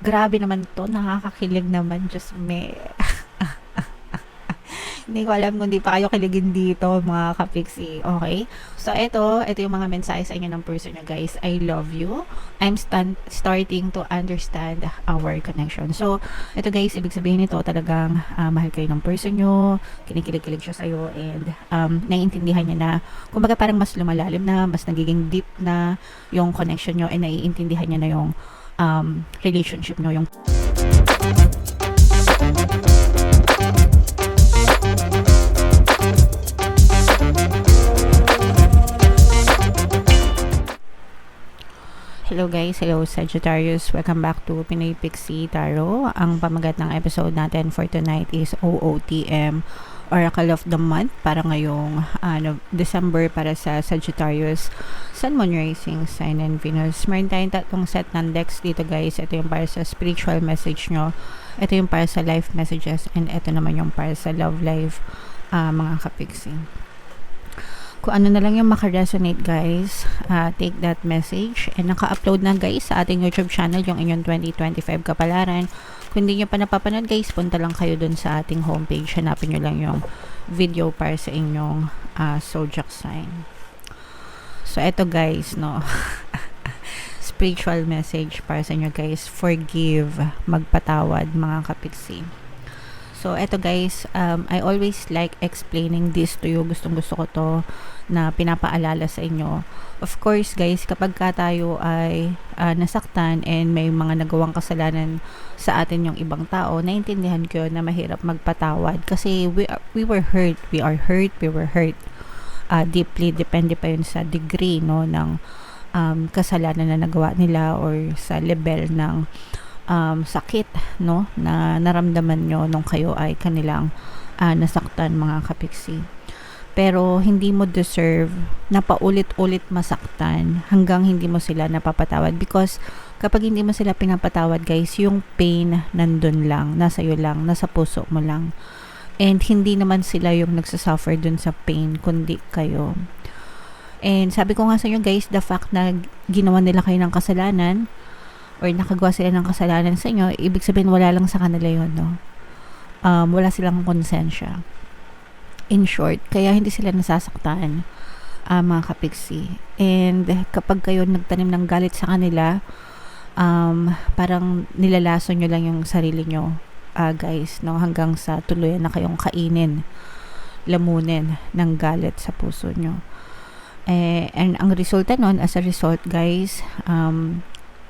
Grabe naman 'to, nakakakilig naman, Diyos me. Hindi ko alam kung di pa kayo kiligin dito mga ka-pixie, okay? So ito yung mga mensahe sa inyo ng person nyo guys. I love you. I'm starting to understand our connection. So ito guys, ibig sabihin nito talagang mahal kayo ng person nyo, kinikilig-kilig siya sa'yo, and naiintindihan niya na, kumbaga parang mas lumalalim na, mas nagiging deep na yung connection nyo, and naiintindihan niya na yung relationship nyo, yung hello guys, hello Sagittarius, welcome back to Pinoy Pixie Tarot. Ang pamagat ng episode natin for tonight is OOTM, Oracle of the Month, para ngayong December para sa Sagittarius, Sun, Moon, Rising, Sign, and Venus. Meron tayong tatlong set ng decks dito guys. Ito yung para sa spiritual message nyo, ito yung para sa life messages, and ito naman yung para sa love life, mga kapixie. Kung ano na lang yung makaresonate guys, take that message. And naka-upload na guys sa ating YouTube channel yung inyong 2025 kapalaran. Kung hindi nyo pa napapanood guys, punta lang kayo dun sa ating homepage. Hanapin nyo lang yung video para sa inyong zodiac sign. So eto guys, no, spiritual message para sa inyo guys. Forgive, magpatawad mga kapiksi. So, eto guys, I always like explaining this to you. Gustong-gusto ko to na pinapaalala sa inyo. Of course, guys, kapag ka tayo ay nasaktan and may mga nagawang kasalanan sa atin yung ibang tao, naiintindihan ko na mahirap magpatawad kasi we were hurt. We are hurt. We were hurt deeply. Depende pa yun sa degree, no, ng kasalanan na nagawa nila or sa level ng sakit, no, na naramdaman nyo nung kayo ay kanilang nasaktan mga kapiksi. Pero hindi mo deserve na paulit-ulit masaktan hanggang hindi mo sila napapatawad, because kapag hindi mo sila pinapatawad guys, yung pain nandun lang, nasa iyo lang, nasa puso mo lang, and hindi naman sila yung nagsasuffer dun sa pain kundi kayo. And sabi ko nga sa inyo guys, the fact na ginawa nila kayo ng kasalanan or nakagawa sila ng kasalanan sa inyo, ibig sabihin wala lang sa kanila yun, no? Wala silang konsensya. In short, kaya hindi sila nasasaktan, mga kapiksi. And kapag kayo nagtanim ng galit sa kanila, parang nilalaso nyo lang yung sarili nyo, guys, no? Hanggang sa tuluyan na kayong kainin, lamunin ng galit sa puso nyo. And ang resulta nun, as a result guys,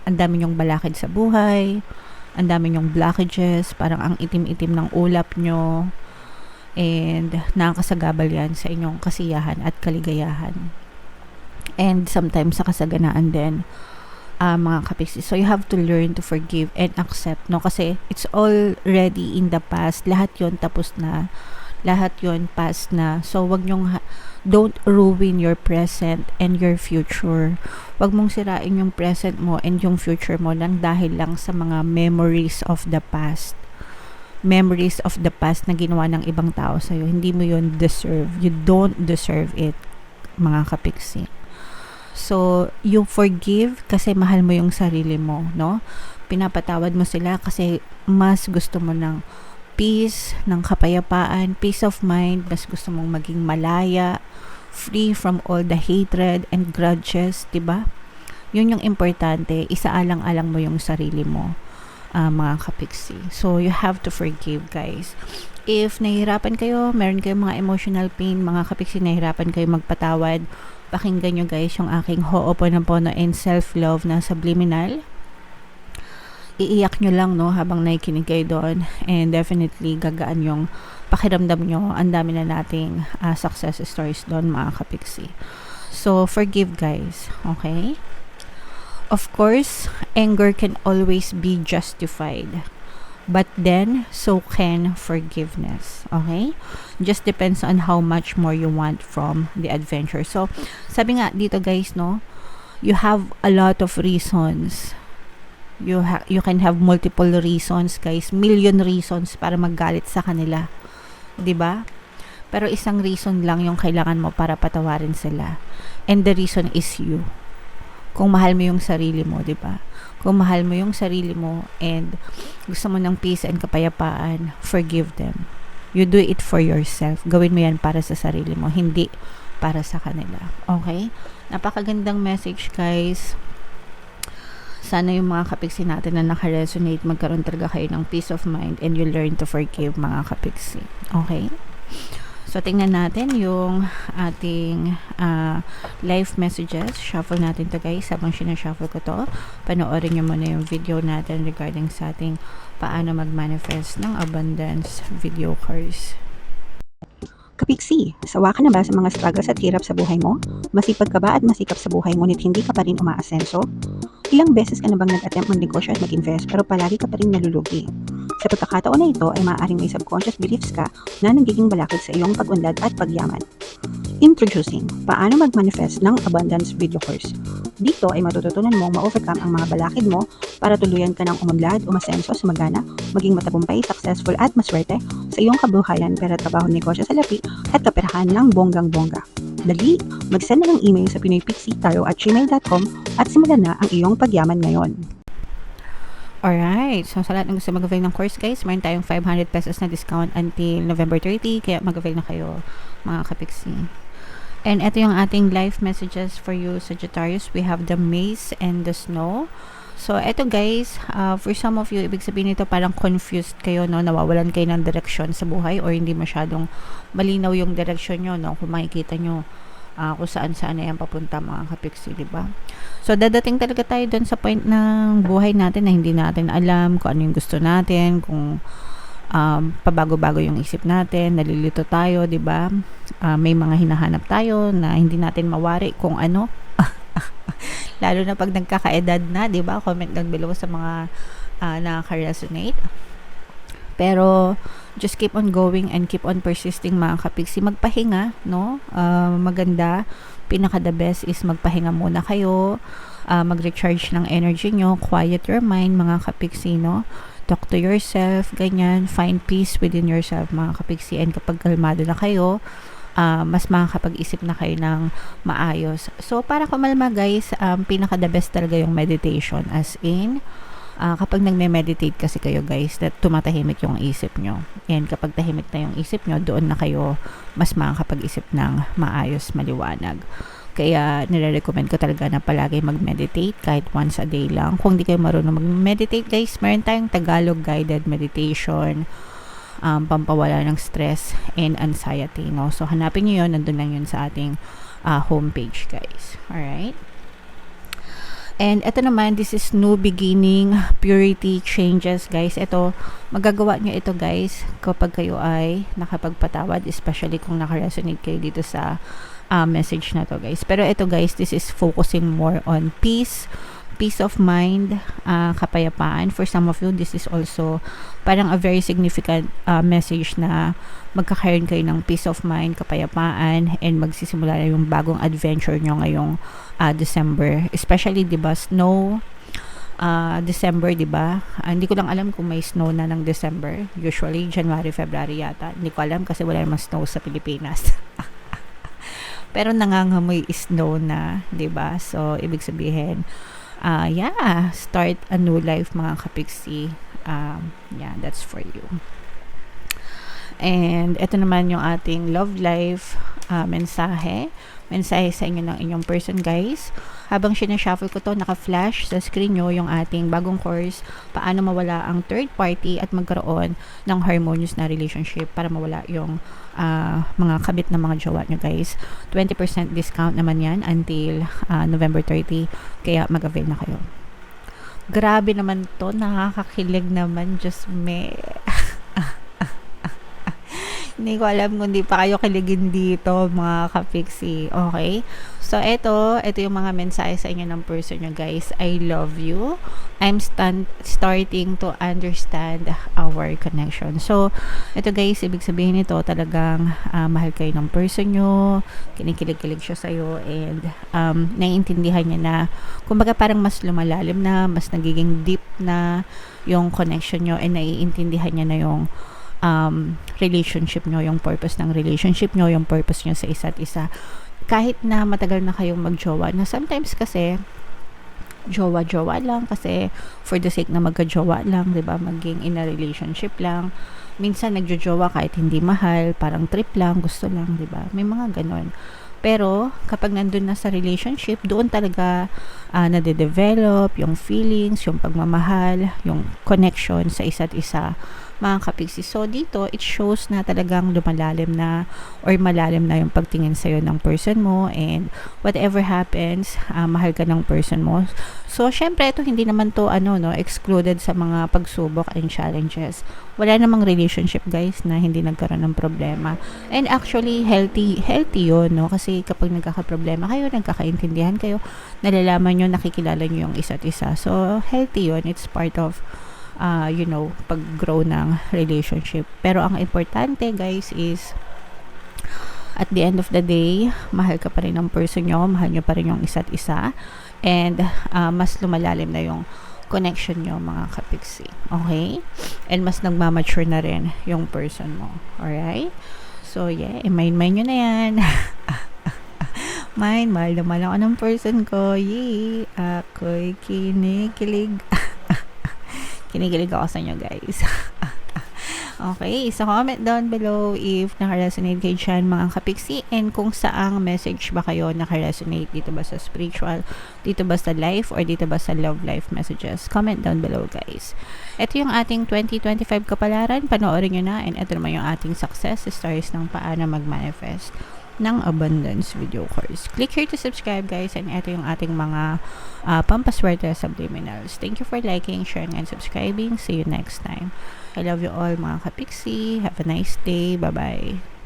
ang dami nyong balakid sa buhay, ang dami nyong blockages, parang ang itim-itim ng ulap nyo, and nakakasagabal yan sa inyong kasiyahan at kaligayahan. And sometimes sa kasaganaan din, mga kapiksi. So you have to learn to forgive and accept, no? Kasi it's already in the past. Lahat yon tapos na. Lahat yon past na. So wag nyong don't ruin your present and your future. Wag mong sirain yung present mo and yung future mo nang dahil lang sa mga memories of the past. Memories of the past na ginawa ng ibang tao sa'yo. Hindi mo yun deserve. You don't deserve it, mga kapiksi. So, you forgive kasi mahal mo yung sarili mo, no? Pinapatawad mo sila kasi mas gusto mo ng peace, ng kapayapaan, peace of mind, mas gusto mong maging malaya, free from all the hatred and grudges, diba? Yun yung importante, isaalang-alang mo yung sarili mo, mga kapiksi. So, you have to forgive, guys. If nahihirapan kayo, meron kayong mga emotional pain, mga kapiksi, nahihirapan kayo magpatawad, pakinggan nyo guys yung aking Ho'oponopono and self-love na subliminal. Iiyak nyo lang, no, habang nakikinig kayo doon, and definitely gagaan yung pakiramdam nyo. Ang dami na nating success stories doon, mga kapiksi. So forgive guys, okay? Of course, anger can always be justified, but then so can forgiveness, okay? Just depends on how much more you want from the adventure. So sabi nga dito guys, no, you have a lot of reasons. You can have multiple reasons guys, million reasons para maggalit sa kanila, 'di ba? Pero isang reason lang yung kailangan mo para patawarin sila, and the reason is you. Kung mahal mo yung sarili mo, 'di ba? Kung mahal mo yung sarili mo and gusto mo ng peace and kapayapaan, forgive them. You do it for yourself. Gawin mo yan para sa sarili mo, hindi para sa kanila. Okay? Napakagandang message, guys. Sana yung mga kapiksi natin na naka-resonate, magkaroon talaga kayo ng peace of mind and you learn to forgive, mga kapiksi. Okay? So, tingnan natin yung ating live messages. Shuffle natin to, guys. Habang sinashuffle ko to, panoorin nyo muna yung video natin regarding sa ating paano mag-manifest ng abundance video course. Kapiksi, sawa ka na ba sa mga struggles at hirap sa buhay mo? Masipag ka ba at masikap sa buhay ngunit hindi ka pa rin umaasenso? Ilang beses ka na bang nag-attempt mag-negosyo at mag-invest pero palagi ka pa rin nalulugi? Sa pagkakataon na ito ay maaaring may subconscious beliefs ka na nagiging balakid sa iyong pag-unlad at pagyaman. Introducing, paano mag-manifest ng abundance video course. Dito ay matututunan mong ma-overcome ang mga balakid mo para tuluyan ka ng umunlad, umasenso, sumagana, maging matagumpay, successful at maswerte sa iyong kabuhayan, pera, trabaho, negosyo, salapi at kaperahan ng bonggang-bongga. Dali, mag-send na ng email sa pinoypixietaro@gmail.com at simulan na ang iyong pagyaman ngayon. Alright, so sa lahat ng gusto mag-avail ng course, guys, mayroon tayong 500 pesos na discount until November 30, kaya mag-avail na kayo, mga kapiksi. And ito yung ating live messages for you, Sagittarius. We have the maze and the snow. So, eto guys, for some of you, ibig sabihin nito parang confused kayo, no? Nawawalan kayo ng direksyon sa buhay or hindi masyadong malinaw yung direksyon nyo, no? Kung makikita nyo kung saan-saan na yan papunta, mga kapiksi, diba? So, dadating talaga tayo doon sa point ng buhay natin na hindi natin alam kung ano yung gusto natin, kung pabago-bago yung isip natin, nalilito tayo, 'di ba? May mga hinahanap tayo na hindi natin mawari kung ano. Lalo na pag nagkakaedad na, 'di ba? Comment down below sa mga nakaka-resonate. Pero just keep on going and keep on persisting, mga kapiksi. Magpahinga, no? Maganda. Pinaka the best is magpahinga muna kayo. Mag-recharge ng energy nyo, quiet your mind, mga kapiksi, no? Talk to yourself, ganyan, find peace within yourself, mga kapiksi, and kapag kalmado na kayo, mas makakapag-isip na kayo ng maayos. So, para kumalma, guys, pinaka the best talaga yung meditation, as in, kapag nagme-meditate kasi kayo, guys, that tumatahimik yung isip nyo. And kapag tahimik na yung isip nyo, doon na kayo mas makakapag-isip ng maayos, maliwanag. Kaya nire-recommend ko talaga na palagi mag-meditate kahit once a day lang. Kung di kayo marunong mag-meditate, guys, meron tayong Tagalog guided meditation, pampawala ng stress and anxiety, no? So, hanapin nyo yun. Nandun lang yun sa ating homepage, guys. Alright? And ito naman, this is new beginning, purity, changes, guys. Ito, magagawa nyo ito, guys, kapag kayo ay nakapagpatawad, especially kung nakaresonate kayo dito sa message na to, guys. Pero ito, guys, this is focusing more on peace of mind, kapayapaan. For some of you, this is also parang a very significant message na magkakaroon kayo ng peace of mind, kapayapaan, and magsisimula na yung bagong adventure nyo ngayong December. Especially, diba, snow, December, diba? Hindi ko lang alam kung may snow na ng December. Usually, January, February yata. Hindi ko alam kasi wala namang snow sa Pilipinas. Pero nangangamoy snow na, 'di ba? So ibig sabihin, start a new life, mga kapiksi. That's for you. And ito naman yung ating love life mensahe sa inyo ng inyong person, guys. Habang sinashuffle ko to, naka-flash sa screen nyo yung ating bagong course, paano mawala ang third party at magkaroon ng harmonious na relationship para mawala yung mga kabit na mga jowa nyo, guys. 20% discount naman yan until November 30, kaya mag-avail na kayo. Grabe naman to, nakakakilig naman, just me. Hindi ko alam kung di pa kayo kiligin dito, mga kapiksi. Okay? So, ito yung mga mensahe sa inyo ng person nyo, guys. I love you. I'm starting to understand our connection. So, ito, guys, ibig sabihin nito, talagang mahal kayo ng person nyo, kinikilig-kilig siya sa'yo, and naiintindihan niya na, kumbaga parang mas lumalalim na, mas nagiging deep na yung connection nyo, and naiintindihan niya na yung relationship nyo, yung purpose ng relationship nyo, yung purpose nyo sa isa't isa. Kahit na matagal na kayong magjowa, na sometimes kasi jowa-jowa lang kasi for the sake na magka-jowa lang, 'di ba? Maging in a relationship lang. Minsan nagjo-jowa kahit hindi mahal, parang trip lang, gusto lang, 'di ba? May mga ganon. Pero kapag nandun na sa relationship, doon talaga nade-develop yung feelings, yung pagmamahal, yung connection sa isa't isa, mga kapiksi. So dito, it shows na talagang lumalalim na or malalim na yung pagtingin sa'yo ng person mo, and whatever happens, mahal ka ng person mo. So syempre, ito hindi naman to excluded sa mga pagsubok and challenges. Wala namang relationship, guys, na hindi nagkaroon ng problema. And actually, healthy yun, no? Kasi kapag nagkakaproblema kayo, nagkakaintindihan kayo, nalalaman nyo, nakikilala nyo yung isa't isa. So, healthy yun. It's part of, pag-grow ng relationship. Pero ang importante, guys, is at the end of the day, mahal ka pa rin ng person nyo, mahal nyo pa rin yung isa't isa, and mas lumalalim na yung connection nyo, mga kapiksi. Okay? And mas nagmamature na rin yung person mo. Alright? So, yeah, mind nyo na yan. Mahal na mahal ako ng person ko. Yay! Ako'y kinikilig. Kinikilig ako sa inyo, guys. Okay, so comment down below if naka-resonate kayo dyan, mga kapiksi, and kung saang message ba kayo naka-resonate, dito ba sa spiritual, dito ba sa life, or dito ba sa love life messages. Comment down below, guys. Ito yung ating 2025 kapalaran, panoorin nyo na, and ito naman yung ating success stories ng paano mag-manifest ng abundance video course. Click here to subscribe, guys, and ito yung ating mga pampaswerte subliminals. Thank you for liking, sharing, and subscribing. See you next time. I love you all, mga kapiksi. Have a nice day. Bye-bye.